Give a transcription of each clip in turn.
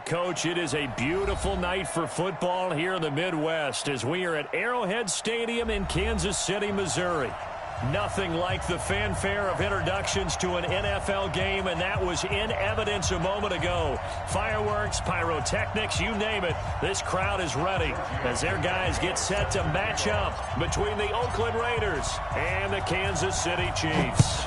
Coach, it is a beautiful night for football here in the Midwest as we are at Arrowhead Stadium in Kansas City, Missouri. Nothing like the fanfare of introductions to an NFL game, and that was in evidence a moment ago. Fireworks, pyrotechnics, you name it, this crowd is ready as their guys get set to match up between the Oakland Raiders and the Kansas City Chiefs.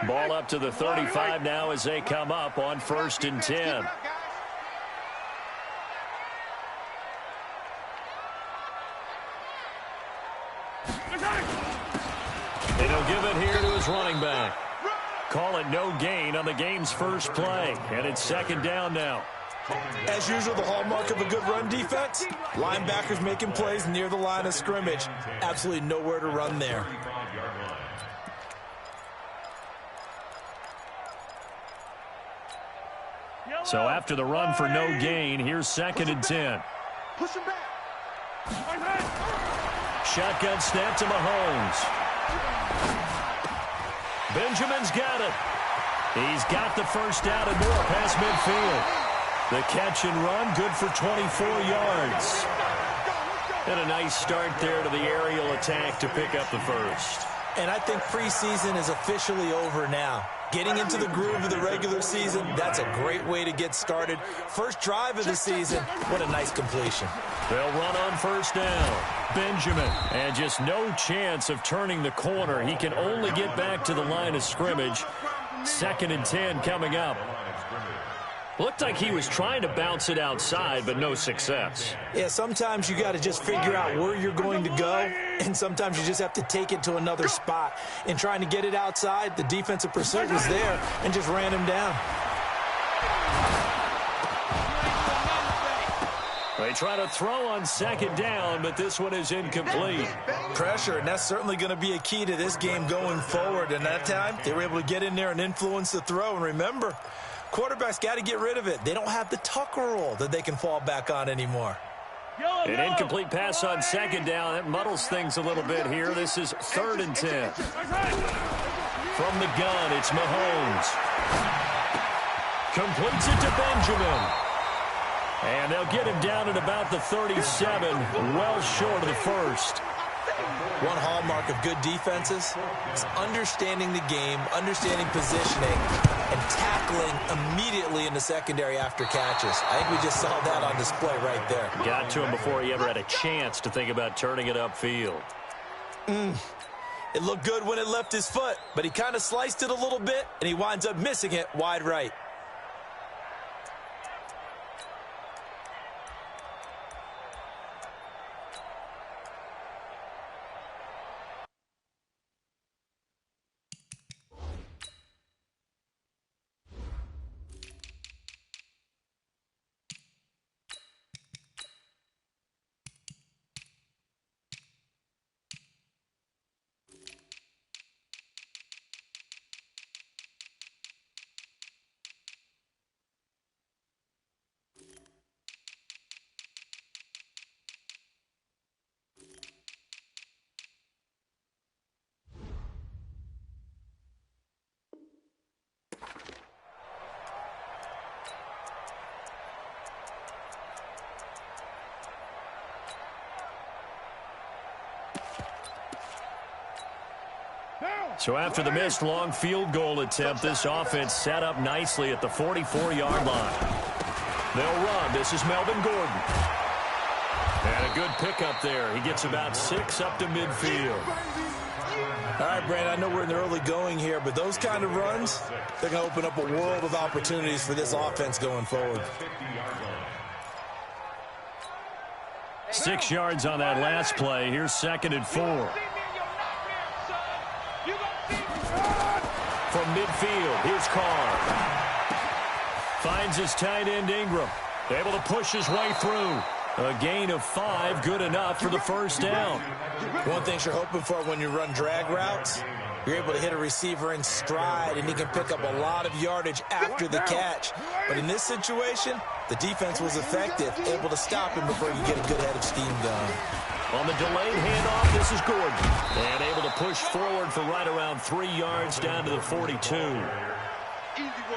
Ball up to the 35 now as they come up on 1st and 10. And he'll give it here to his running back. Call it no gain on the game's first play. And it's 2nd down now. As usual, the hallmark of a good run defense, linebackers making plays near the line of scrimmage. Absolutely nowhere to run there. So after the run for no gain, here's 2nd and 10. Push him back. Shotgun snap to Mahomes. Benjamin's got it. He's got the first down and more past midfield. The catch and run, good for 24 yards. And a nice start there to the aerial attack to pick up the first. And I think preseason is officially over now. Getting into the groove of the regular season, that's a great way to get started. First drive of the season, what a nice completion. They'll run on 1st down. Benjamin, and just no chance of turning the corner. He can only get back to the line of scrimmage. 2nd and 10 coming up. Looked like he was trying to bounce it outside, but no success. Yeah, sometimes you got to just figure out where you're going to go, and sometimes you just have to take it to another spot. In trying to get it outside, the defensive pursuit was there and just ran him down. They try to throw on 2nd down, but this one is incomplete. Pressure, and that's certainly going to be a key to this game going forward. And that time, they were able to get in there and influence the throw. And remember, quarterbacks got to get rid of it. They don't have the tuck rule that they can fall back on anymore. An incomplete pass on 2nd down. That muddles things a little bit here. This is 3rd and 10. From the gun, it's Mahomes. Completes it to Benjamin. And they'll get him down at about the 37, well short of the first. One hallmark of good defenses is understanding the game, understanding positioning, and tackling immediately in the secondary after catches. I think we just saw that on display right there. Got to him before he ever had a chance to think about turning it upfield. It looked good when it left his foot, but he kind of sliced it a little bit, and he winds up missing it wide right. So after the missed long field goal attempt, this offense set up nicely at the 44-yard line. They'll run. This is Melvin Gordon. And a good pickup there. He gets about 6 up to midfield. All right, Brandon, I know we're in the early going here, but those kind of runs, they're going to open up a world of opportunities for this offense going forward. 6 yards on that last play. Here's 2nd and 4. From midfield, here's Carr. Finds his tight end Ingram. Able to push his way through. A gain of 5, good enough for the first down. One thing you're hoping for when you run drag routes, you're able to hit a receiver in stride, and he can pick up a lot of yardage after the catch. But in this situation, the defense was effective, able to stop him before you get a good head of steam going. On the delayed handoff, this is Gordon. And able to push forward for right around 3 yards down to the 42.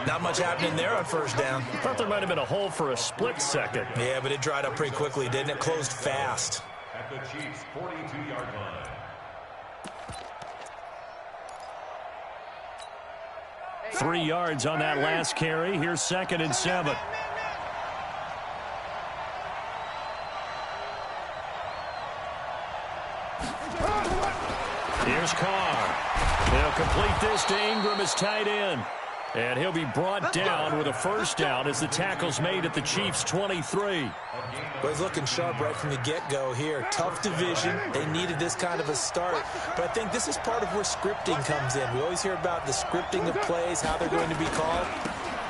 Not much happening there on first down. I thought there might have been a hole for a split second. Yeah, but it dried up pretty quickly, didn't it? Closed fast. At the Chiefs' 42-yard line. 3 yards on that last carry. Here's 2nd and 7. Here's Carr. They'll complete this to Ingram as tight end. And he'll be brought down with a first down as the tackle's made at the Chiefs' 23. Well, he's looking sharp right from the get-go here. Tough division. They needed this kind of a start. But I think this is part of where scripting comes in. We always hear about the scripting of plays, how they're going to be called.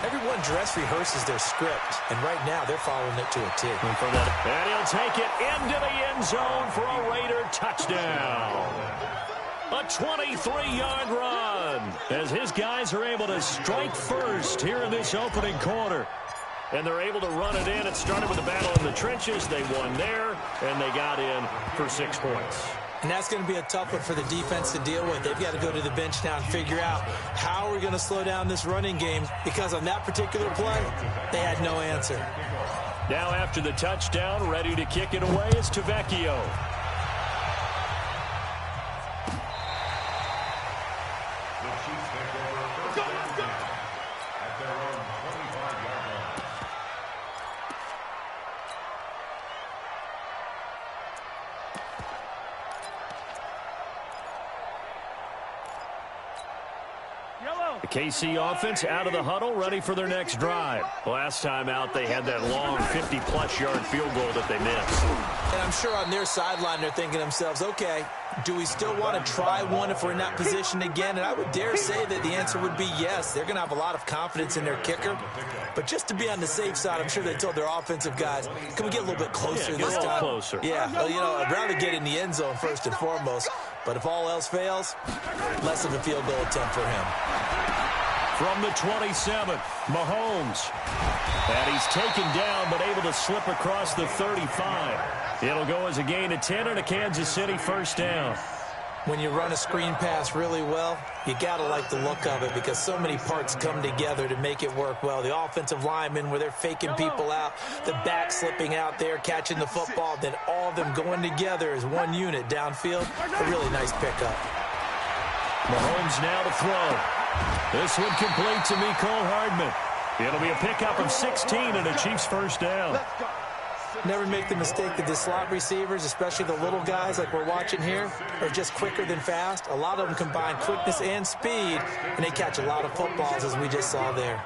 Everyone dress rehearses their script, and right now they're following it to a T. And he'll take it into the end zone for a Raider touchdown. A 23-yard run as his guys are able to strike first here in this opening quarter. And they're able to run it in. It started with a battle in the trenches. They won there, and they got in for 6 points. And that's going to be a tough one for the defense to deal with. They've got to go to the bench now and figure out how we're going to slow down this running game, because on that particular play, they had no answer. Now after the touchdown, ready to kick it away is Tavecchio. The KC offense out of the huddle, ready for their next drive. Last time out, they had that long 50-plus yard field goal that they missed. And I'm sure on their sideline, they're thinking to themselves, okay, do we still want to try one if we're in that position again? And I would dare say that the answer would be yes. They're going to have a lot of confidence in their kicker. But just to be on the safe side, I'm sure they told their offensive guys, can we get a little bit closer this time? A little closer. Yeah, well, you know, I'd rather get in the end zone first and foremost. But if all else fails, less of a field goal attempt for him. From the 27, Mahomes. And he's taken down, but able to slip across the 35. It'll go as a gain of 10 and a Kansas City first down. When you run a screen pass really well, you got to like the look of it, because so many parts come together to make it work well. The offensive linemen, where they're faking people out, the back slipping out there, catching the football, then all of them going together as one unit downfield. A really nice pickup. Mahomes now to throw. This one complete to Mecole Hardman. It'll be a pickup of 16 and a Chiefs first down. Never make the mistake that the slot receivers, especially the little guys like we're watching here, are just quicker than fast. A lot of them combine quickness and speed, and they catch a lot of footballs, as we just saw there.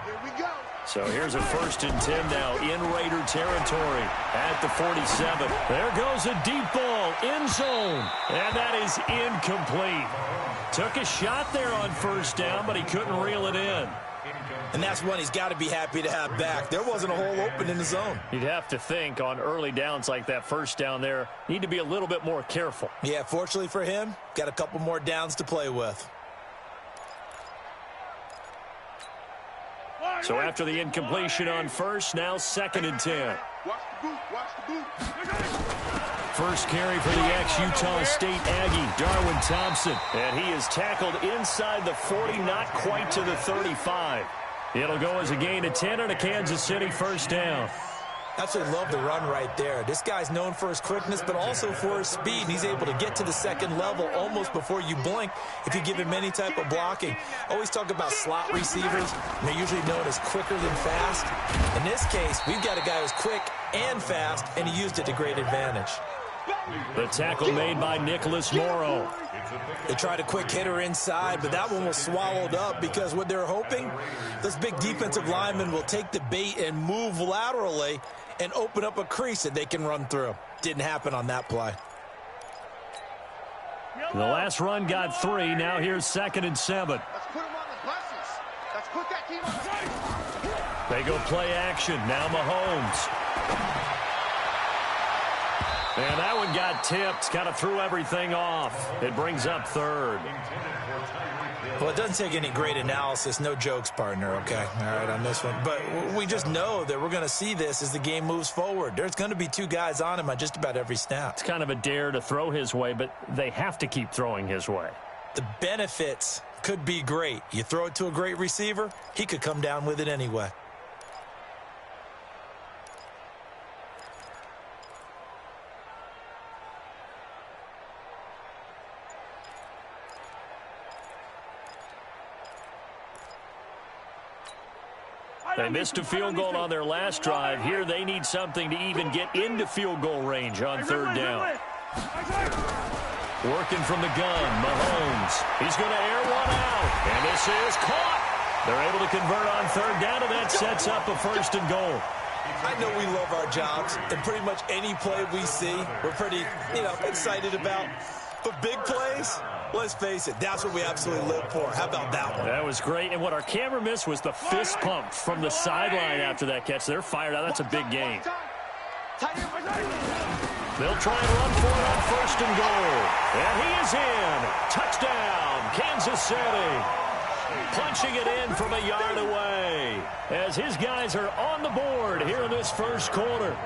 So here's a 1st and 10 now in Raider territory at the 47. There goes a deep ball, end zone, and that is incomplete. Took a shot there on first down, but he couldn't reel it in. And that's one he's got to be happy to have back. There wasn't a hole open in the zone. You'd have to think on early downs like that first down there, need to be a little bit more careful. Yeah, fortunately for him, got a couple more downs to play with. So after the incompletion on first, now 2nd and 10. First carry for the ex-Utah State Aggie, Darwin Thompson. And he is tackled inside the 40, not quite to the 35. It'll go as a gain of 10 and a Kansas City first down. Absolutely love the run right there. This guy's known for his quickness, but also for his speed. He's able to get to the second level almost before you blink if you give him any type of blocking. Always talk about slot receivers, and they're usually known as quicker than fast. In this case, we've got a guy who's quick and fast, and he used it to great advantage. The tackle made by Nicholas Morrow. They tried a quick hitter inside, but that one was swallowed up, because what they're hoping, this big defensive lineman will take the bait and move laterally and open up a crease that they can run through. Didn't happen on that play. The last run got 3. Now here's 2nd and 7. They go play action. Now Mahomes. And that one got tipped. Kind of threw everything off. It brings up third. Well, it doesn't take any great analysis. No jokes, partner, okay? All right, on this one. But we just know that we're going to see this as the game moves forward. There's going to be two guys on him on just about every snap. It's kind of a dare to throw his way, but they have to keep throwing his way. The benefits could be great. You throw it to a great receiver, he could come down with it anyway. They missed a field goal on their last drive. Here they need something to even get into field goal range on third down. Working from the gun, Mahomes. He's going to air one out. And this is caught. They're able to convert on third down, and that sets up a first and goal. I know we love our jobs, and pretty much any play we see, we're pretty, excited about. But big plays, let's face it, that's what we absolutely live for. How about that one? That was great. And what our camera missed was the fist pump from the sideline after that catch. They're fired out. That's a big game. They'll try and run for it on first and goal. And he is in. Touchdown, Kansas City. Punching it in from a yard away as his guys are on the board here in this first quarter.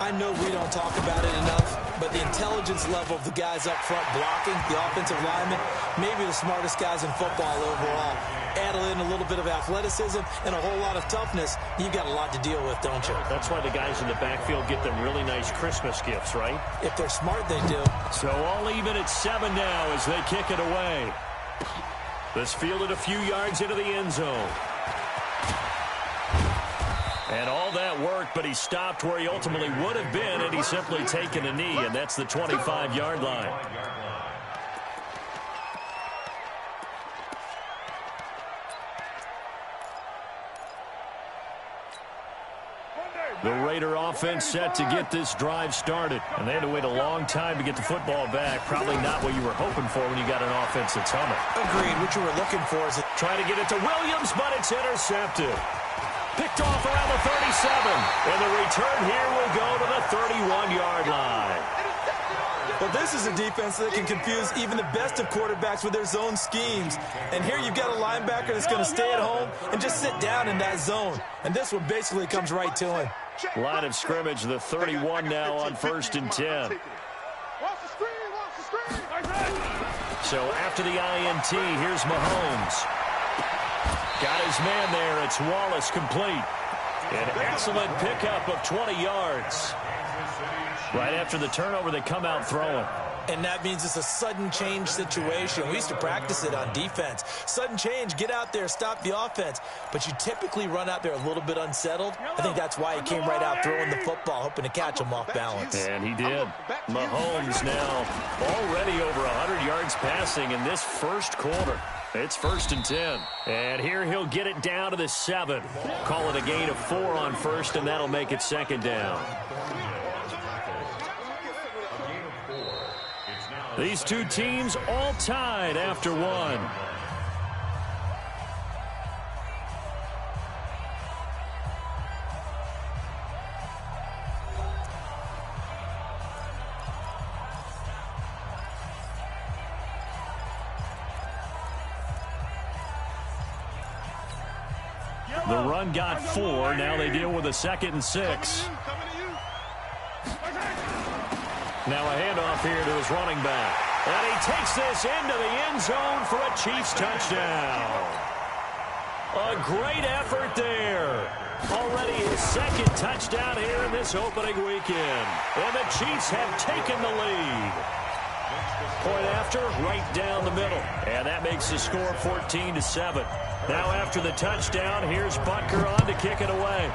I know we don't talk about it enough, but the intelligence level of the guys up front blocking, the offensive linemen, maybe the smartest guys in football overall. Add in a little bit of athleticism and a whole lot of toughness, you've got a lot to deal with, don't you? That's why the guys in the backfield get them really nice Christmas gifts, right? If they're smart, they do. So all even at 7 now as they kick it away. This fielded a few yards into the end zone. And all that worked, but he stopped where he ultimately would have been, and he's simply taken a knee, and that's the 25-yard line. The Raider offense set to get this drive started, and they had to wait a long time to get the football back. Probably not what you were hoping for when you got an offense that's humming. Agreed. What you were looking for is trying to get it to Williams, but it's intercepted. Picked off around the 37, and the return here will go to the 31-yard line. Well, this is a defense that can confuse even the best of quarterbacks with their zone schemes. And here you've got a linebacker that's going to stay at home and just sit down in that zone. And this one basically comes right to him. Line of scrimmage, the 31 now on first and 10. So after the INT, here's Mahomes. Got his man there. It's Wallace complete. An excellent pickup of 20 yards. Right after the turnover, they come out throwing. And that means it's a sudden change situation. We used to practice it on defense. Sudden change, get out there, stop the offense. But you typically run out there a little bit unsettled. I think that's why he came right out throwing the football, hoping to catch him off balance. And he did. Mahomes now already over 100 yards passing in this first quarter. It's first and 10. And here he'll get it down to the 7. Call it a gain of 4 on first, and that'll make it second down. These two teams all tied after one. The run got 4. Now they deal with a 2nd and 6. Now a handoff here to his running back. And he takes this into the end zone for a Chiefs touchdown. A great effort there. Already his 2nd touchdown here in this opening weekend. And the Chiefs have taken the lead. Point after, right down the middle. And that makes the score 14-7. Now after the touchdown, here's Butker on to kick it away.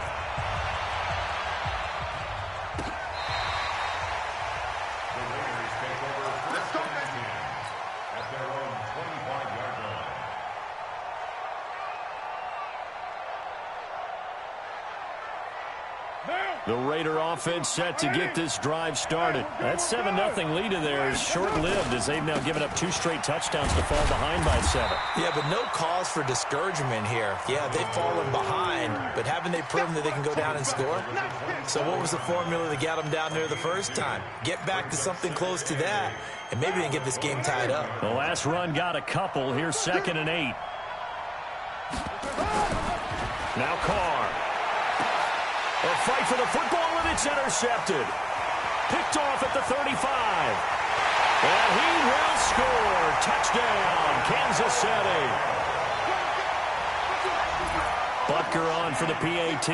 The Raider offense set to get this drive started. That 7-0 lead in there is short-lived as they've now given up 2 straight touchdowns to fall behind by 7. Yeah, but no cause for discouragement here. Yeah, they've fallen behind, but haven't they proven that they can go down and score? So what was the formula that got them down there the first time? Get back to something close to that, and maybe they can get this game tied up. The last run got a couple. Here's 2nd and 8. Now Carr. A fight for the football, and it's intercepted. Picked off at the 35. And he will score. Touchdown, Kansas City. Butker on for the PAT.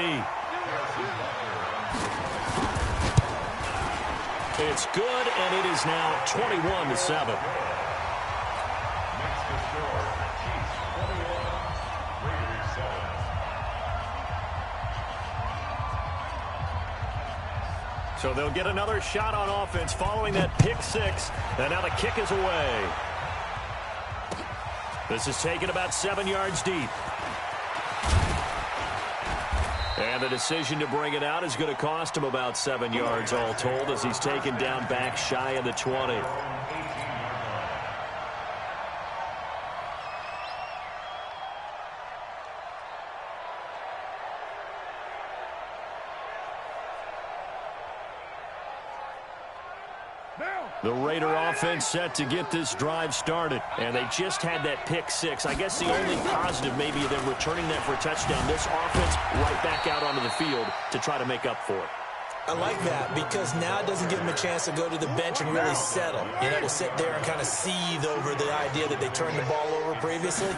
It's good, and it is now 21-7. So they'll get another shot on offense following that pick 6. And now the kick is away. This is taken about 7 yards deep. And the decision to bring it out is going to cost him about 7 yards all told as he's taken down back shy of the 20. The Raider offense set to get this drive started. And they just had that pick 6. I guess the only positive maybe them returning that for a touchdown. This offense right back out onto the field to try to make up for it. I like that because now it doesn't give them a chance to go to the bench and really settle. You know, to sit there and kind of seethe over the idea that they turned the ball over previously.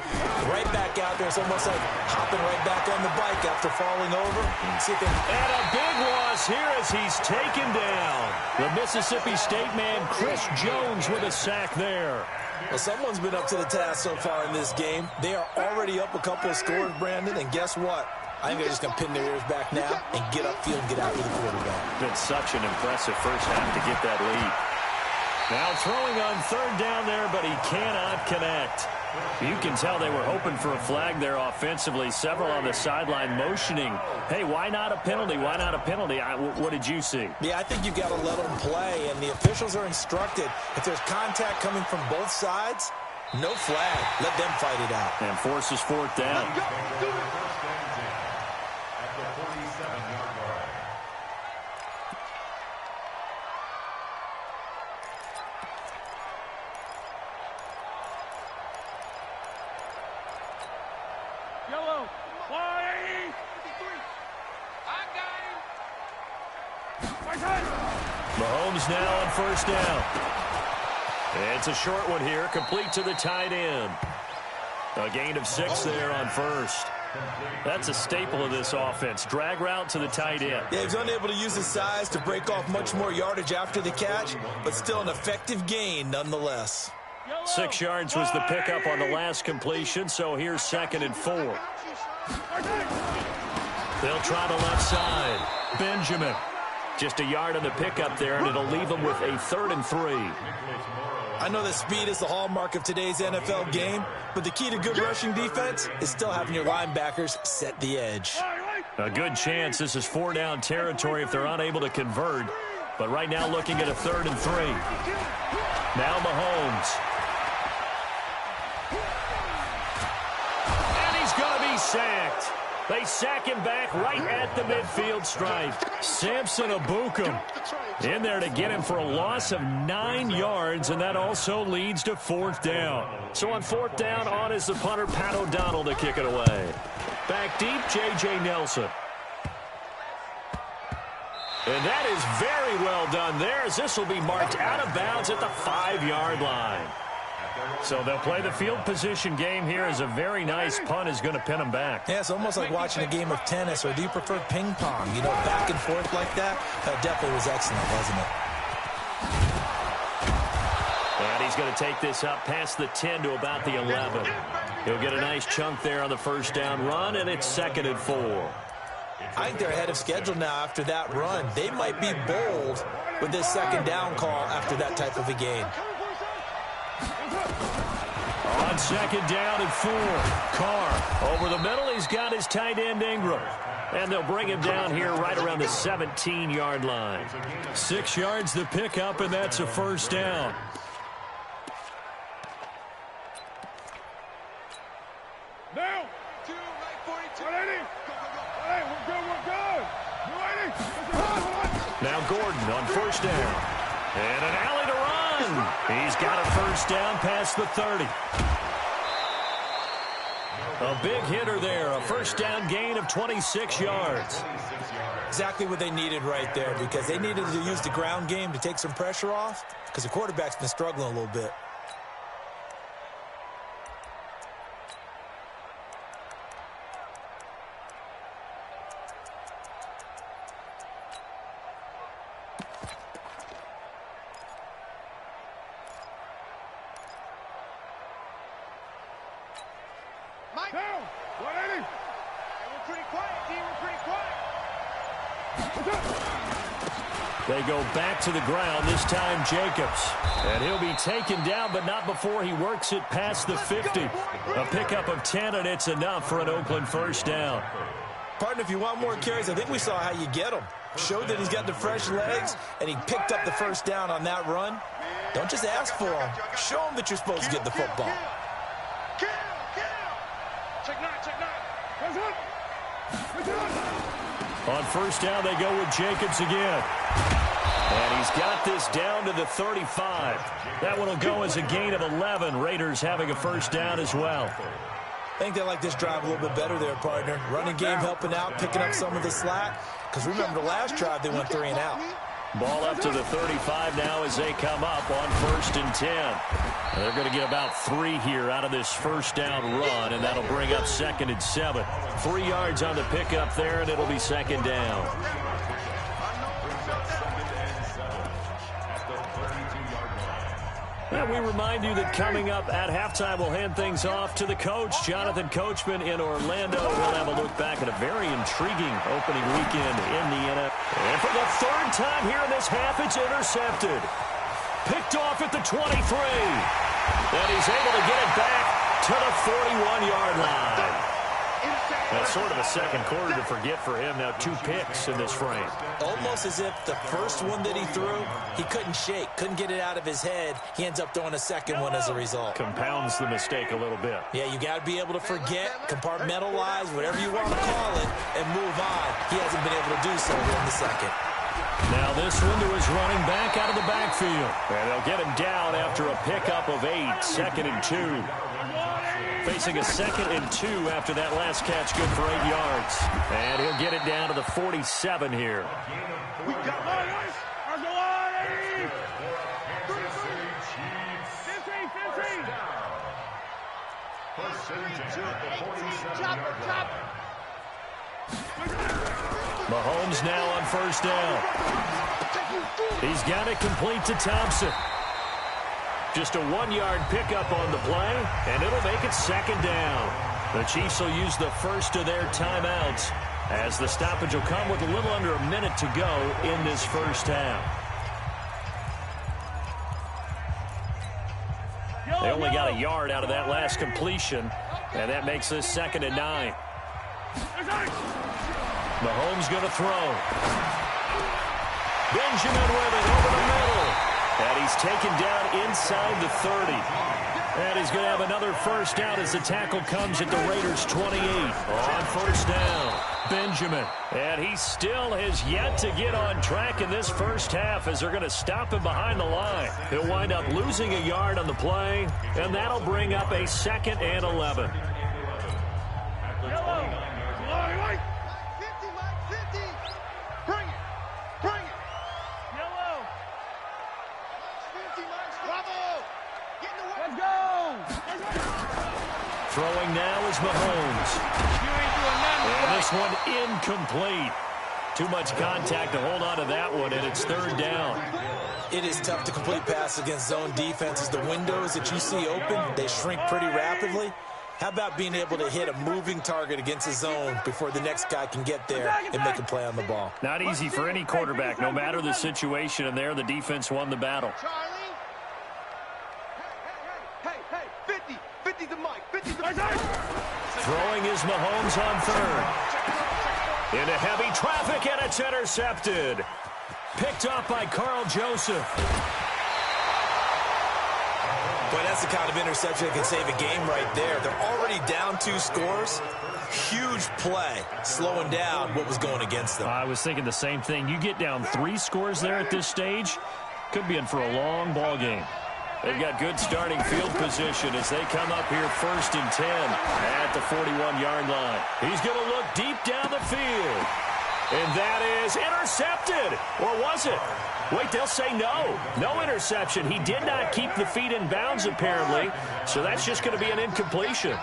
Right back out there, it's almost like hopping right back on the bike after falling over. See if they... And a big loss here as he's taken down. The Mississippi State man, Chris Jones, with a sack there. Well, someone's been up to the task so far in this game. They are already up a couple of scores, Brandon, and guess what? I think they're just going to pin their ears back now and get upfield and get after the quarterback. Been such an impressive first half to get that lead. Now throwing on 3rd down there, but he cannot connect. You can tell they were hoping for a flag there offensively. Several on the sideline motioning, hey, why not a penalty? Why not a penalty? What did you see? Yeah, I think you've got to let them play, and the officials are instructed. If there's contact coming from both sides, no flag. Let them fight it out. And forces 4th down. Mahomes now on 1st down. It's a short one here, complete to the tight end. A gain of 6 there on 1st. That's a staple of this offense. Drag route to the tight end. Yeah, he's unable to use his size to break off much more yardage after the catch, but still an effective gain nonetheless. 6 yards was the pickup on the last completion, so here's 2nd and 4. They'll try the left side. Benjamin. Just a yard on the pickup there, and it'll leave them with a 3rd and 3. I know that speed is the hallmark of today's NFL game, but the key to good rushing defense is still having your linebackers set the edge. A good chance this is 4-down territory if they're unable to convert. But right now looking at a 3rd and 3. Now Mahomes. And he's going to be sacked. They sack him back right at the midfield stripe. Samson Abukum in there to get him for a loss of 9 yards, and that also leads to 4th down. So on 4th down, on is the punter, Pat O'Donnell, to kick it away. Back deep, J.J. Nelson. And that is very well done there, as this will be marked out of bounds at the 5-yard line. So they'll play the field position game here as a very nice punt is going to pin them back. Yeah, it's almost like watching a game of tennis, or do you prefer ping pong? You know, back and forth like that? That definitely was excellent, wasn't it? And he's going to take this up past the 10 to about the 11. He'll get a nice chunk there on the 1st down run, and it's 2nd and 4. I think they're ahead of schedule now after that run. They might be bold with this 2nd down call after that type of a game. On second down and 4. Carr over the middle. He's got his tight end Ingram. And they'll bring him down here right around the 17-yard line. 6 yards the pickup, and that's a first down. Now, 2, right 42. Hey, we're good. Now Gordon on first down. And an alley to run. He's got a first down past the 30. A big hitter there. A first down gain of 26 yards. Exactly what they needed right there, because they needed to use the ground game to take some pressure off, because the quarterback's been struggling a little bit. Down, 180. We're pretty quiet, team. We're pretty quiet. They go back to the ground, this time Jacobs. And he'll be taken down, but not before he works it past the 50. A pickup of 10, and it's enough for an Oakland first down. Partner, if you want more carries, I think we saw how you get them. Showed that he's got the fresh legs, and he picked up the first down on that run. Don't just ask for them. Show them that you're supposed to get the football. On first down, they go with Jacobs again. And he's got this down to the 35. That one will go as a gain of 11. Raiders having a first down as well. I think they like this drive a little bit better there, partner. Running game helping out, picking up some of the slack. Because remember, the last drive, they went 3 and out. Ball up to the 35 now as they come up on 1st and 10. And they're going to get about 3 here out of this first down run, and that'll bring up 2nd and 7. 3 yards on the pickup there, and it'll be 2nd down. And we remind you that coming up at halftime, we'll hand things off to the coach, Jonathan Coachman in Orlando. We'll have a look back at a very intriguing opening weekend in the NFL. And for the 3rd time here in this half, it's intercepted. Picked off at the 23. And he's able to get it back to the 41-yard line. That's sort of a second quarter to forget for him. Now 2 picks in this frame. Almost as if the first one that he threw, he couldn't shake, couldn't get it out of his head. He ends up throwing a second one as a result. Compounds the mistake a little bit. Yeah, you got to be able to forget, compartmentalize, whatever you want to call it, and move on. He hasn't been able to do so here in the second. Now this one to his running back out of the backfield. And they'll get him down after a pickup of 8. 2nd and 2. Facing a 2nd and 2 after that last catch, good for 8 yards. And he'll get it down to the 47 here. We got Lions. Mahomes now on first down. He's got it complete to Thompson. Just a 1-yard pickup on the play, and it'll make it 2nd down. The Chiefs will use the first of their timeouts, as the stoppage will come with a little under a minute to go in this first half. They only got a yard out of that last completion, and that makes this 2nd and 9. Mahomes going to throw. Benjamin with it over the middle. And he's taken down inside the 30. And he's going to have another first down as the tackle comes at the Raiders' 28. On first down, Benjamin. And he still has yet to get on track in this first half as they're going to stop him behind the line. He'll wind up losing a yard on the play, and that'll bring up a 2nd and 11. Throwing now is Mahomes. And this one incomplete. Too much contact to hold on to that one, and it's 3rd down. It is tough to complete pass against zone defenses. The windows that you see open, they shrink pretty rapidly. How about being able to hit a moving target against a zone before the next guy can get there and make a play on the ball? Not easy for any quarterback, no matter the situation, and there the defense won the battle. Charlie. Hey, 50 Throwing is Mahomes on third. Into heavy traffic, and it's intercepted. Picked up by Carl Joseph. Boy, that's the kind of interception that can save a game right there. They're already down 2 scores. Huge play, slowing down what was going against them. I was thinking the same thing. You get down 3 scores there at this stage, could be in for a long ball game. They've got good starting field position as they come up here 1st and 10 at the 41-yard line. He's going to look deep down the field. And that is intercepted. Or was it? Wait, they'll say no. No interception. He did not keep the feet in bounds, apparently. So that's just going to be an incompletion.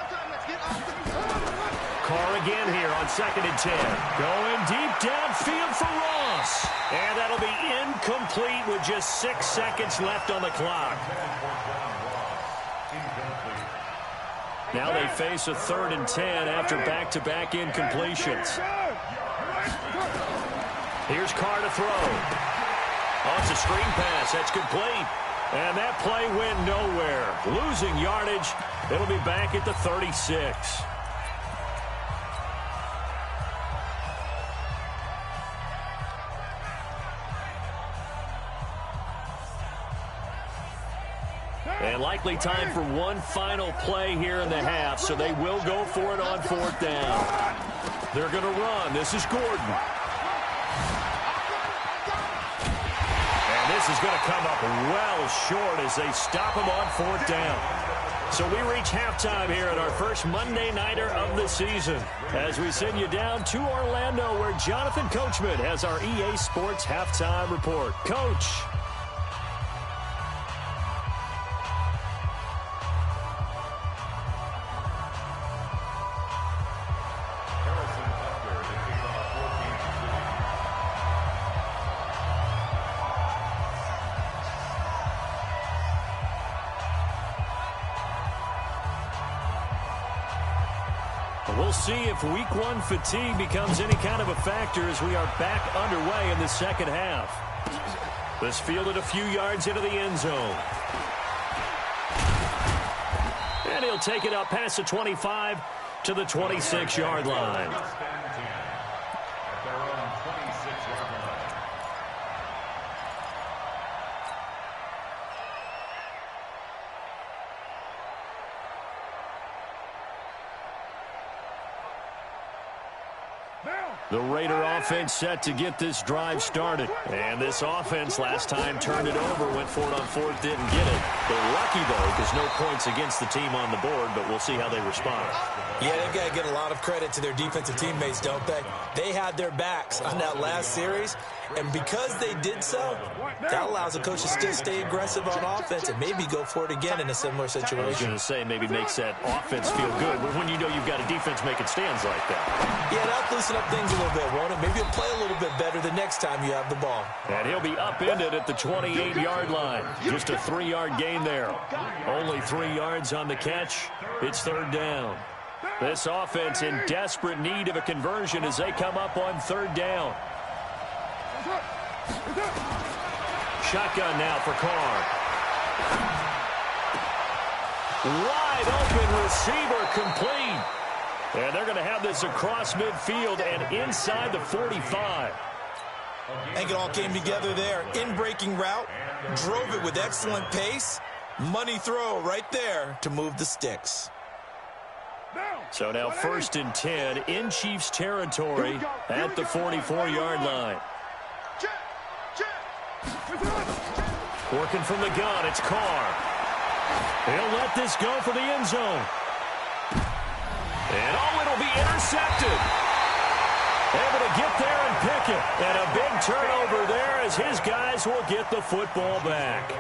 Carr again here on 2nd and 10. Going deep downfield for Ross. And that'll be incomplete with just 6 seconds left on the clock. Now they face a 3rd and 10 after back-to-back incompletions. Here's Carr to throw. Oh, it's a screen pass. That's complete. And that play went nowhere. Losing yardage. It'll be back at the 36. And likely time for one final play here in the half, so they will go for it on 4th down. They're going to run. This is Gordon. And this is going to come up well short as they stop him on 4th down. So we reach halftime here at our first Monday Nighter of the season as we send you down to Orlando where Jonathan Coachman has our EA Sports Halftime Report. Coach. We'll see if week 1 fatigue becomes any kind of a factor as we are back underway in the second half. This fielded a few yards into the end zone. And he'll take it up past the 25 to the 26-yard line. The Raider offense set to get this drive started. And this offense last time turned it over, went for it on 4th, didn't get it. They're lucky, though, because no points against the team on the board, but we'll see how they respond. Yeah, they've got to get a lot of credit to their defensive teammates, don't they? They had their backs on that last series, and because they did so, that allows the coach to still stay aggressive on offense and maybe go for it again in a similar situation. I was going to say maybe makes that offense feel good when you know you've got a defense making stands like that. Yeah, that'll loosen up things a little bit, won't it? Maybe you'll play a little bit better the next time you have the ball. And he'll be upended at the 28-yard line. Just a 3-yard gain there. Only 3 yards on the catch. It's 3rd down. This offense in desperate need of a conversion as they come up on 3rd down. Shotgun now for Carr. Wide open receiver complete. And they're going to have this across midfield and inside the 45. I think it all came together there. In-breaking route, drove it with excellent pace. Money throw right there to move the sticks. So now 1st and 10 in Chiefs territory at the 44-yard line. Working from the gun, it's Carr. He'll let this go for the end zone. And oh, it'll be intercepted. Able to get there and pick it. And a big turnover there as his guys will get the football back.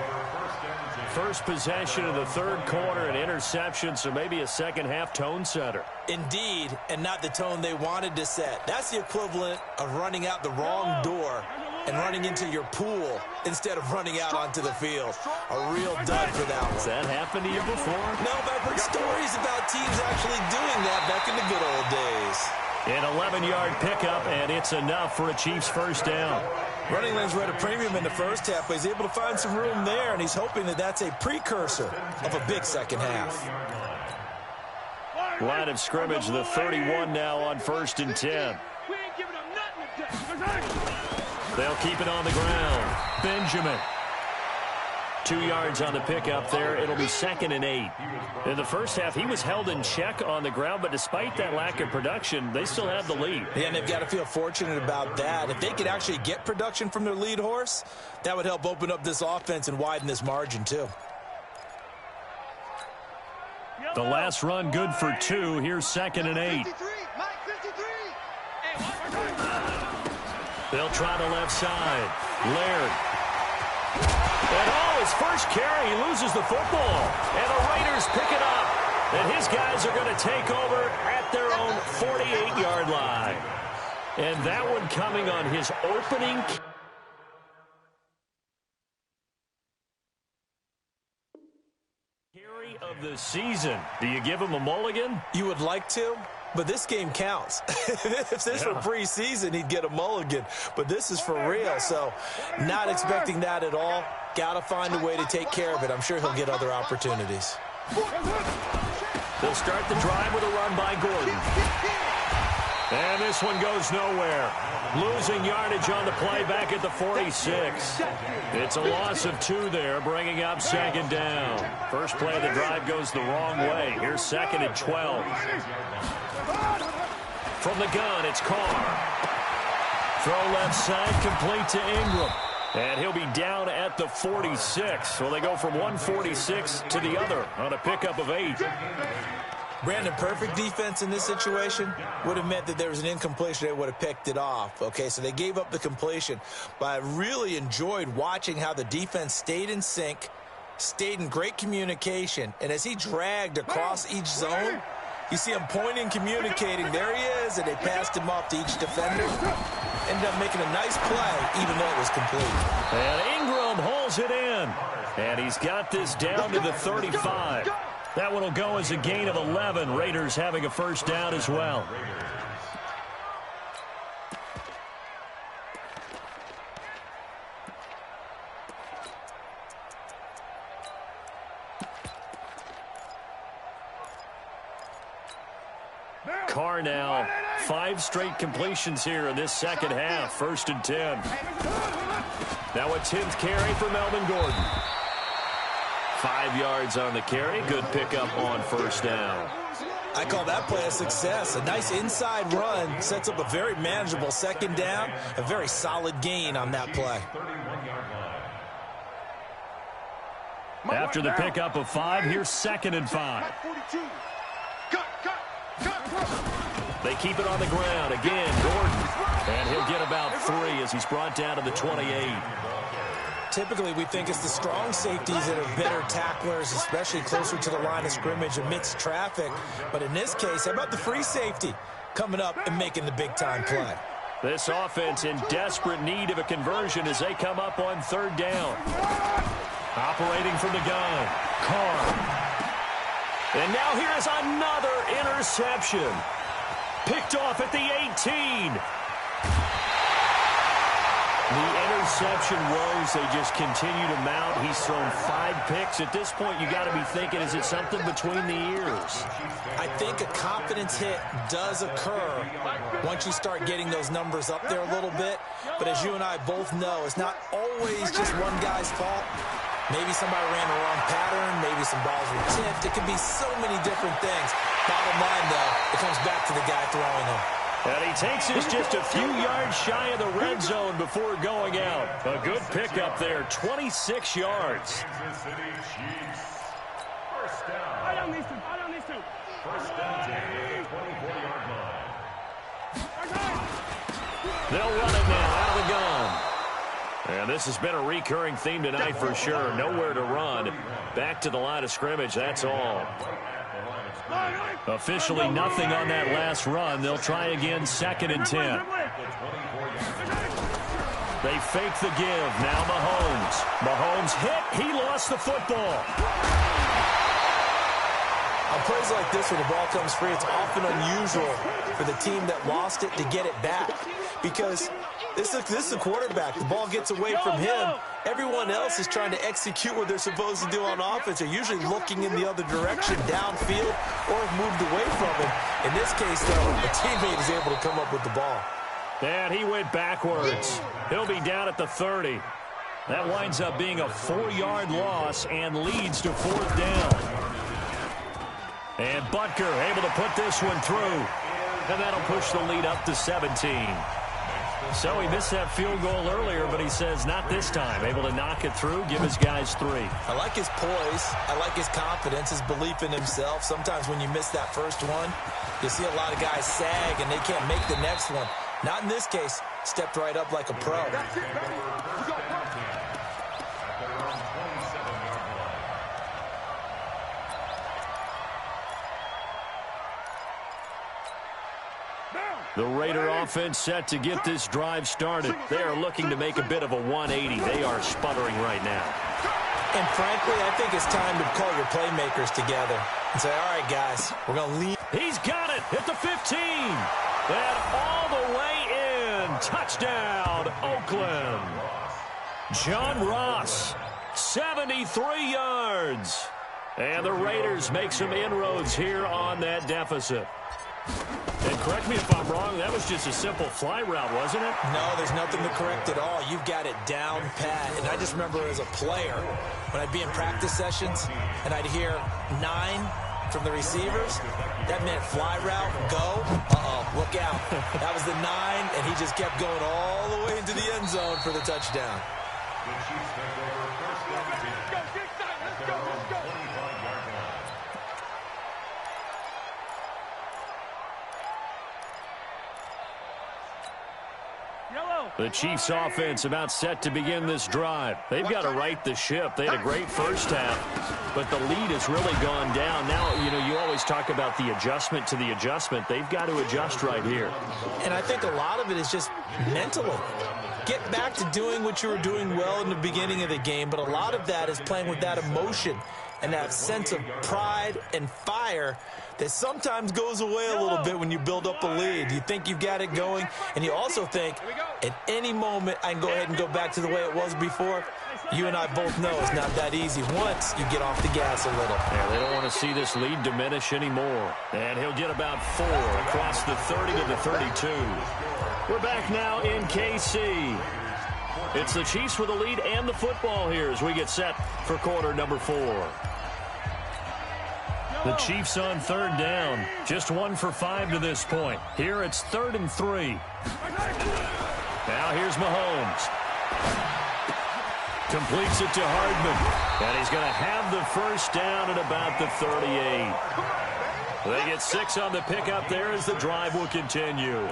First possession of the 3rd quarter, an interception, so maybe a second-half tone setter. Indeed, and not the tone they wanted to set. That's the equivalent of running out the wrong door and running into your pool instead of running out onto the field. A real dud for that one. Has that happened to you before? No, but I've heard stories about teams actually doing that back in the good old days. An 11-yard pickup, and it's enough for a Chiefs 1st down. Running lanes were at a premium in the first half, but he's able to find some room there, and he's hoping that that's a precursor of a big second half. Line of scrimmage, the 31 now on 1st and 10. They'll keep it on the ground. Benjamin. 2 yards on the pickup there. It'll be 2nd and 8. In the first half, he was held in check on the ground, but despite that lack of production, they still have the lead. Yeah, and they've got to feel fortunate about that. If they could actually get production from their lead horse, that would help open up this offense and widen this margin, too. The last run good for 2. Here's 2nd and 8. They'll try the left side. Laird. And his first carry, he loses the football. And the Raiders pick it up. And his guys are going to take over at their own 48-yard line. And that one coming on his opening carry of the season. Do you give him a mulligan? You would like to, but this game counts. If this were preseason, he'd get a mulligan. But this is for real, so not expecting that at all. Got to find a way to take care of it. I'm sure he'll get other opportunities. They'll start the drive with a run by Gordon. And this one goes nowhere. Losing yardage on the play back at the 46. It's a loss of 2 there, bringing up 2nd down. First play of the drive goes the wrong way. Here's 2nd and 12. From the gun, it's Carr. Throw left side, complete to Ingram. And he'll be down at the 46. So they go from 146 to the other on a pickup of 8. Brandon, perfect defense in this situation would have meant that there was an incompletion. They would have picked it off. Okay, so they gave up the completion. But I really enjoyed watching how the defense stayed in sync, stayed in great communication. And as he dragged across each zone, you see him pointing, communicating. There he is, and they passed him off to each defender. Ended up making a nice play, even though it was complete. And Ingram holds it in. And he's got this down to the 35. That one will go as a gain of 11. Raiders having a first down as well. Carr now, 5 straight completions here in this second half. 1st and 10. Now a 10th carry for Melvin Gordon. 5 yards on the carry. Good pickup on 1st down. I call that play a success. A nice inside run sets up a very manageable 2nd down. A very solid gain on that play. After the pickup of 5, here's 2nd and 5. They keep it on the ground. Again, Gordon. And he'll get about 3 as he's brought down to the 28. Typically, we think it's the strong safeties that are better tacklers, especially closer to the line of scrimmage amidst traffic. But in this case, how about the free safety coming up and making the big-time play? This offense in desperate need of a conversion as they come up on 3rd down. Operating from the gun, Carr. And now here is another interception. Picked off at the 18. The interception woes, they just continue to mount. He's thrown 5 picks. At this point, you got to be thinking, is it something between the ears? I think a confidence hit does occur once you start getting those numbers up there a little bit. But as you and I both know, it's not always just one guy's fault. Maybe somebody ran the wrong pattern. Maybe some balls were tipped. It could be so many different things. Bottom line, though, it comes back to the guy throwing them. And he takes this just a few yards shy of the red zone before going out. A good pickup there, 26 yards. They'll run it now out of the gun. And this has been a recurring theme tonight for sure. Nowhere to run. Back to the line of scrimmage, that's all. Officially nothing on that last run. They'll try again, 2nd and 10. They fake the give. Now Mahomes. Mahomes hit. He lost the football. On plays like this where the ball comes free, it's often unusual for the team that lost it to get it back because this is the quarterback. The ball gets away from him. Everyone else is trying to execute what they're supposed to do on offense. They're usually looking in the other direction, downfield, or have moved away from him. In this case, though, a teammate is able to come up with the ball. And he went backwards. He'll be down at the 30. That winds up being a 4-yard loss and leads to 4th down. And Butker able to put this one through. And that'll push the lead up to 17. So he missed that field goal earlier, but he says not this time. Able to knock it through, give his guys 3. I like his poise. I like his confidence, his belief in himself. Sometimes when you miss that first one, you see a lot of guys sag and they can't make the next one. Not in this case. Stepped right up like a pro. The Raider offense set to get this drive started. They are looking to make a bit of a 180. They are sputtering right now. And frankly, I think it's time to call your playmakers together and say, all right, guys, we're going to lead. He's got it at the 15. And all the way in. Touchdown, Oakland. John Ross, 73 yards. And the Raiders make some inroads here on that deficit. And correct me if I'm wrong, that was just a simple fly route, wasn't it? No, there's nothing to correct at all. You've got it down pat. And I just remember as a player, when I'd be in practice sessions and I'd hear 9 from the receivers, that meant fly route, go. Uh-oh, look out. That was the 9, and he just kept going all the way into the end zone for the touchdown. The Chiefs take over first down. Let's go. 25-yard line. The Chiefs offense about set to begin this drive. They've got to right the ship. They had a great first half, but the lead has really gone down. Now, you always talk about the adjustment to the adjustment. They've got to adjust right here. And I think a lot of it is just mentally. Get back to doing what you were doing well in the beginning of the game, but a lot of that is playing with that emotion and that sense of pride and fire that sometimes goes away a little bit when you build up a lead. You think you've got it going, and you also think at any moment I can go ahead and go back to the way it was before. You and I both know it's not that easy once you get off the gas a little. Yeah, they don't want to see this lead diminish anymore. And he'll get about 4 across the 30 to the 32. We're back now in KC. It's the Chiefs with the lead and the football here as we get set for quarter number 4. The Chiefs on 3rd down. Just 1 for 5 to this point. Here it's 3rd and 3. Now here's Mahomes. Completes it to Hardman. And he's going to have the first down at about the 38. They get 6 on the pickup there as the drive will continue.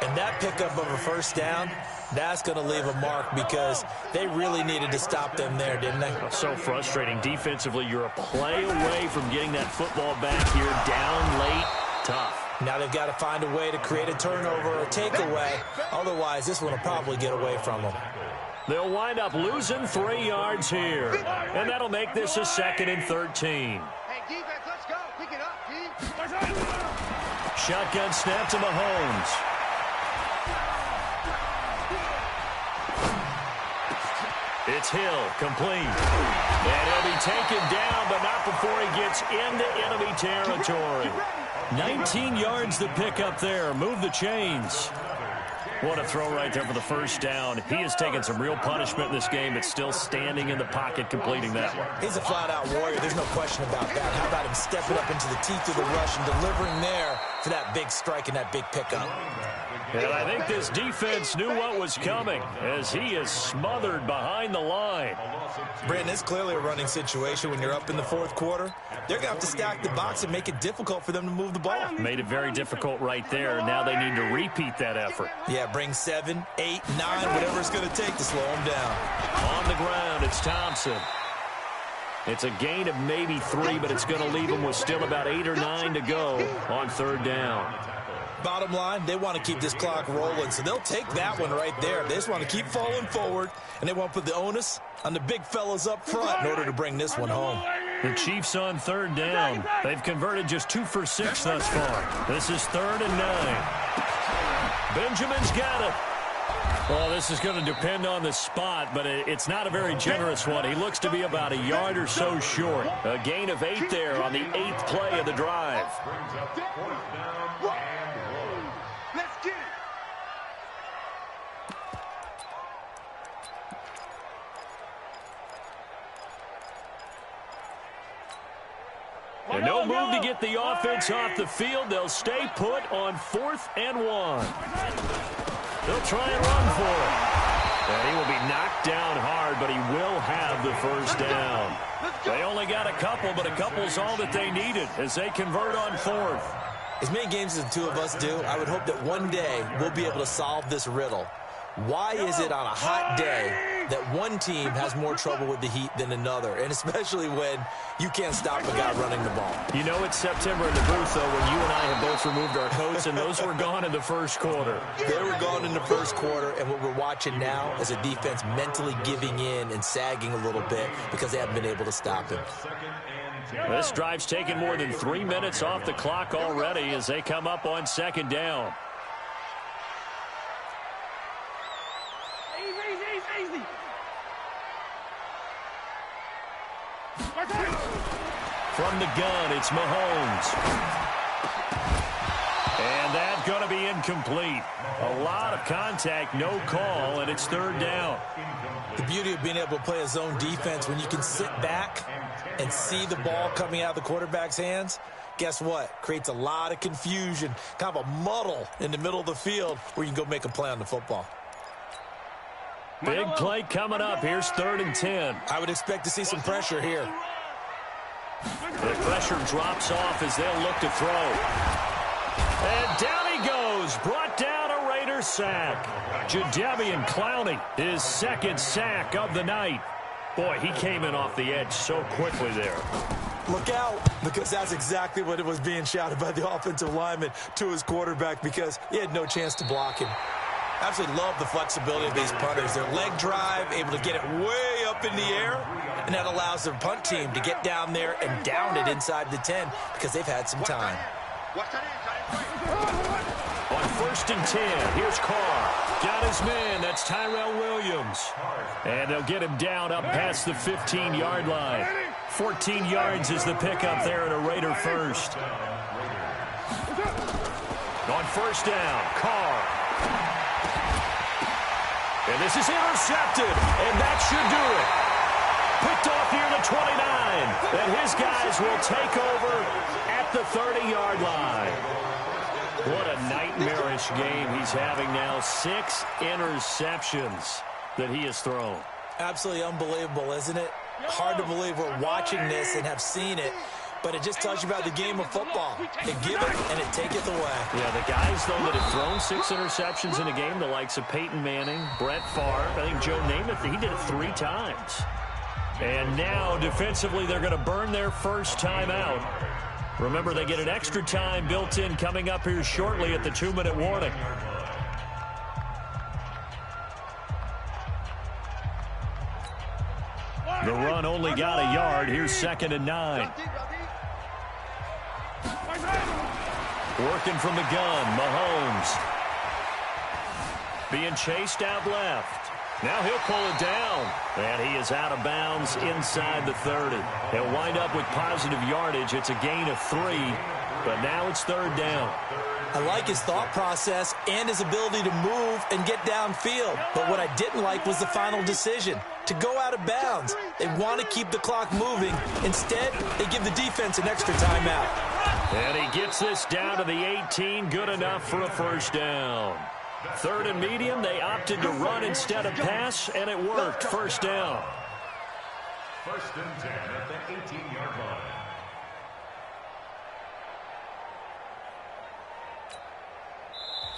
And that pickup of a first down, that's going to leave a mark because they really needed to stop them there, didn't they? So frustrating. Defensively, you're a play away from getting that football back here. Down late, tough. Now they've got to find a way to create a turnover or a takeaway. Otherwise, this one will probably get away from them. They'll wind up losing 3 yards here. And that'll make this a 2nd and 13. Hey, defense, let's go. Pick it up, D. Shotgun snap to Mahomes. It's Hill, complete. And he'll be taken down, but not before he gets into enemy territory. 19 yards to pick up there. Move the chains. What a throw right there for the first down. He has taken some real punishment in this game, but still standing in the pocket, completing that one. He's a flat-out warrior. There's no question about that. How about him stepping up into the teeth of the rush and delivering there for that big strike and that big pickup? And I think this defense knew what was coming as he is smothered behind the line. Brandon, it's clearly a running situation when you're up in the 4th quarter. They're going to have to stack the box and make it difficult for them to move the ball. Made it very difficult right there. Now they need to repeat that effort. Yeah, bring 7, 8, 9, whatever it's going to take to slow them down. On the ground, it's Thompson. It's a gain of maybe 3, but it's going to leave them with still about 8 or 9 to go on 3rd down. Bottom line, they want to keep this clock rolling, so they'll take that one right there. They just want to keep falling forward, and they want to put the onus on the big fellas up front in order to bring this one home. The Chiefs on third down. They've converted just 2 for 6 thus far. This is 3rd and 9. Benjamin's got it. Well, this is going to depend on the spot, but it's not a very generous one. He looks to be about a yard or so short. A gain of 8 there on the 8th play of the drive. Brings up 4th down and 1. Let's get it. And no move to get the offense off the field. They'll stay put on 4th and 1. They'll try and run for it. And he will be knocked down hard, but he will have the first down. They only got a couple, but a couple's all that they needed as they convert on 4th. As many games as the two of us do, I would hope that one day we'll be able to solve this riddle. Why is it on a hot day that one team has more trouble with the heat than another, and especially when you can't stop a guy running the ball? You know it's September in the booth, though, when you and I have both removed our coats, and those were gone in the first quarter. They were gone in the first quarter, and what we're watching now is a defense mentally giving in and sagging a little bit because they haven't been able to stop him. This drive's taken more than 3 minutes off the clock already as they come up on 2nd down. Easy. From the gun, it's Mahomes. And that's going to be incomplete. A lot of contact, no call, and it's 3rd down. The beauty of being able to play a zone defense when you can sit back and see the ball coming out of the quarterback's hands, guess what? Creates a lot of confusion, kind of a muddle in the middle of the field where you can go make a play on the football. Big play coming up. Here's 3rd and 10. I would expect to see some pressure here. The pressure drops off as they'll look to throw. And down he goes. Brought down a Raiders sack. Jadeveon Clowney, his 2nd sack of the night. Boy, he came in off the edge so quickly there. Look out, because that's exactly what it was being shouted by the offensive lineman to his quarterback because he had no chance to block him. Absolutely love the flexibility of these punters. Their leg drive, able to get it way up in the air, and that allows their punt team to get down there and down it inside the 10 because they've had some time. On 1st and 10, here's Carr. Got his man. That's Tyrell Williams. And they'll get him down up past the 15-yard line. 14 yards is the pickup there at a Raider first. On 1st down, Carr. And this is intercepted, and that should do it. Picked off near the 29, and his guys will take over at the 30-yard line. What a nightmarish game he's having now. 6 interceptions that he has thrown. Absolutely unbelievable, isn't it? Hard to believe we're watching this and have seen it. But it just tells you about the game of football. They give it, and it taketh away. Yeah, the guys, though, that have thrown 6 interceptions in a game, the likes of Peyton Manning, Brett Favre, I think Joe Namath, he did it 3 times. And now, defensively, they're going to burn their first time out. Remember, they get an extra time built in coming up here shortly at the 2-minute warning. The run only got a yard. Here's 2nd and 9. Working from the gun, Mahomes. Being chased out left. Now he'll pull it down. And he is out of bounds inside the 30. He'll wind up with positive yardage. It's a gain of 3, but now it's 3rd down. I like his thought process and his ability to move and get downfield. But what I didn't like was the final decision, to go out of bounds. They want to keep the clock moving. Instead, they give the defense an extra timeout. And he gets this down to the 18, good enough for a first down. 3rd and medium, they opted to run instead of pass, and it worked. First down. 1st and 10 at the 18-yard line.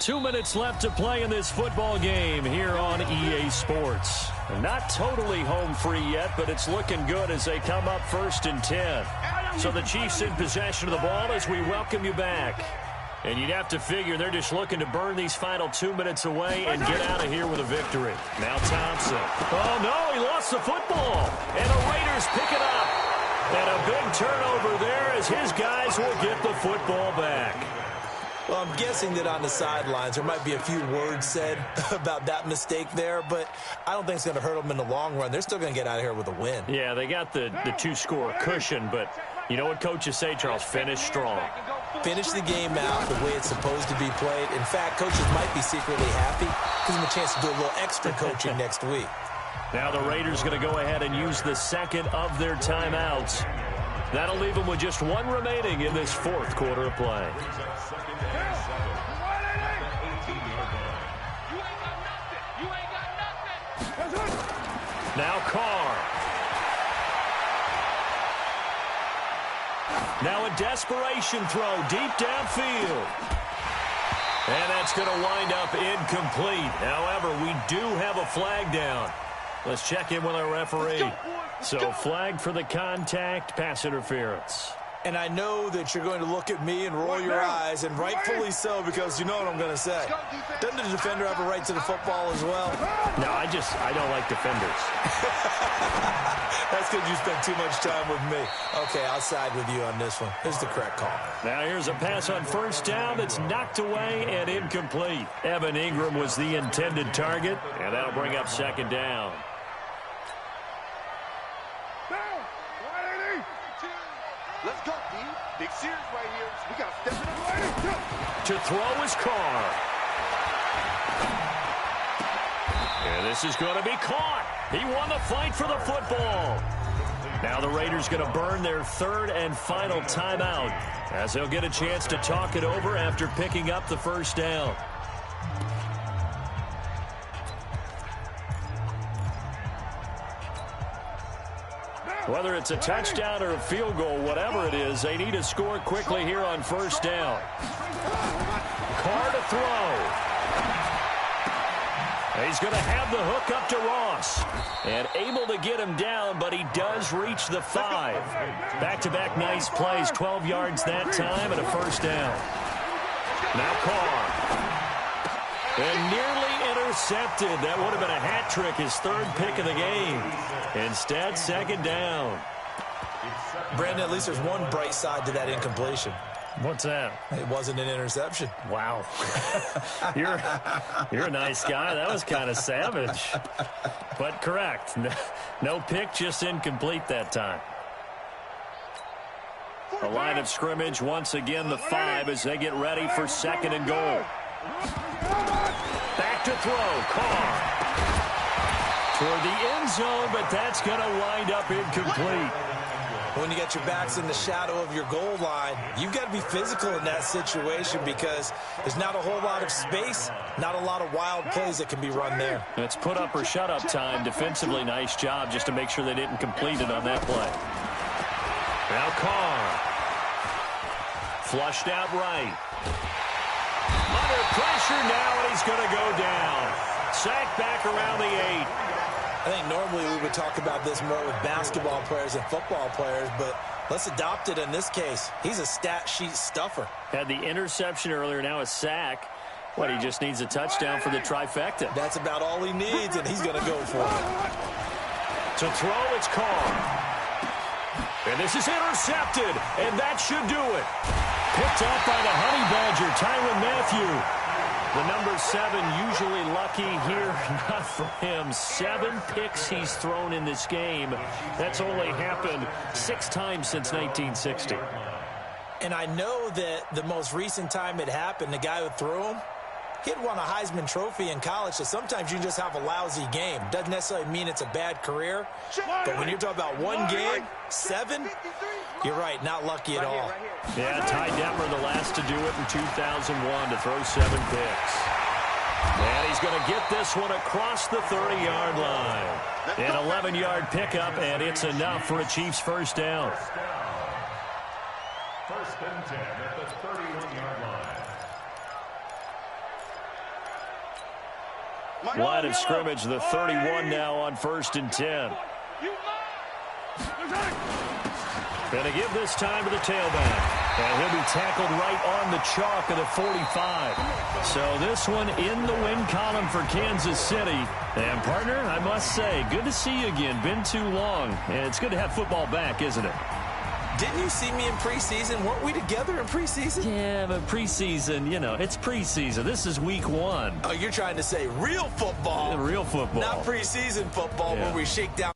Two minutes left to play in this football game here on EA Sports. Not totally home free yet, but it's looking good as they come up 1st and 10. So the Chiefs in possession of the ball as we welcome you back. And you'd have to figure they're just looking to burn these final 2 minutes away and get out of here with a victory. Now Thompson. Oh, no, he lost the football. And the Raiders pick it up. And a big turnover there as his guys will get the football back. Well, I'm guessing that on the sidelines there might be a few words said about that mistake there, but I don't think it's going to hurt them in the long run. They're still going to get out of here with a win. Yeah, they got the two-score cushion, but you know what coaches say, Charles? Finish strong. Finish the game out the way it's supposed to be played. In fact, coaches might be secretly happy. Gives them a chance to do a little extra coaching next week. Now the Raiders going to go ahead and use the second of their timeouts. That'll leave them with just one remaining in this fourth quarter of play. Now Carr. Now a desperation throw deep downfield. And that's going to wind up incomplete. However, we do have a flag down. Let's check in with our referee. So flag for the contact, pass interference. And I know that you're going to look at me and roll your eyes, and rightfully so, because you know what I'm going to say. Doesn't the defender have a right to the football as well? No, I don't like defenders. That's because you spent too much time with me. Okay, I'll side with you on this one. Here's the correct call. Now here's a pass on first down that's knocked away and incomplete. Evan Ingram was the intended target, and that'll bring up second down. Let's go, D. Big series right here. We got to step it up. To throw is Carr. And this is going to be caught. He won the fight for the football. Now the Raiders going to burn their third and final timeout as they'll get a chance to talk it over after picking up the first down. Whether it's a touchdown or a field goal, whatever it is, they need to score quickly here on first down. Carr to throw. He's going to have the hook up to Ross. And able to get him down, but he does reach the 5. Back-to-back nice plays, 12 yards that time and a first down. Now Carr. And nearly intercepted. That would have been a hat trick, his third pick of the game. Instead, second down. Brandon, at least there's one bright side to that incompletion. What's that? It wasn't an interception. Wow. You're a nice guy. That was kind of savage. But correct. No pick, just incomplete that time. The line of scrimmage, once again, the 5 as they get ready for second and goal. Back to throw. Carr. Toward the end zone, but that's going to wind up incomplete. When you got your backs in the shadow of your goal line, you've got to be physical in that situation because there's not a whole lot of space, not a lot of wild plays that can be run there. It's put up or shut up time. Defensively, nice job just to make sure they didn't complete it on that play. Now Carr. Flushed out right. Under pressure now, and he's going to go down. Sacked back around the 8. I think normally we would talk about this more with basketball players and football players, but let's adopt it in this case. He's a stat sheet stuffer. Had the interception earlier, now a sack. What, he just needs a touchdown for the trifecta. That's about all he needs, and he's going to go for it. To throw, it's Carr. And this is intercepted, and that should do it. Picked up by the Honey Badger, Tyrann Mathieu. The number 7 usually lucky here, not for him. 7 picks he's thrown in this game. That's only happened 6 times since 1960. And I know that the most recent time it happened, the guy who threw him, he had won a Heisman Trophy in college, so sometimes you just have a lousy game. Doesn't necessarily mean it's a bad career, but when you're talking about one game, 7, you're right, not lucky at all. Yeah, Ty Detmer, the last to do it in 2001 to throw 7 picks. And he's going to get this one across the 30-yard line. An 11-yard pickup, and it's enough for a Chiefs first down. First and 10 at the 31-yard line. Line of scrimmage, the 31 now on first and 10. Going to give this time to the tailback. And he'll be tackled right on the chalk of the 45. So this one in the win column for Kansas City. And, partner, I must say, good to see you again. Been too long. And it's good to have football back, isn't it? Didn't you see me in preseason? Weren't we together in preseason? Yeah, but preseason, you know, it's preseason. This is week 1. Oh, you're trying to say real football. Real football. Not preseason football where we shake down.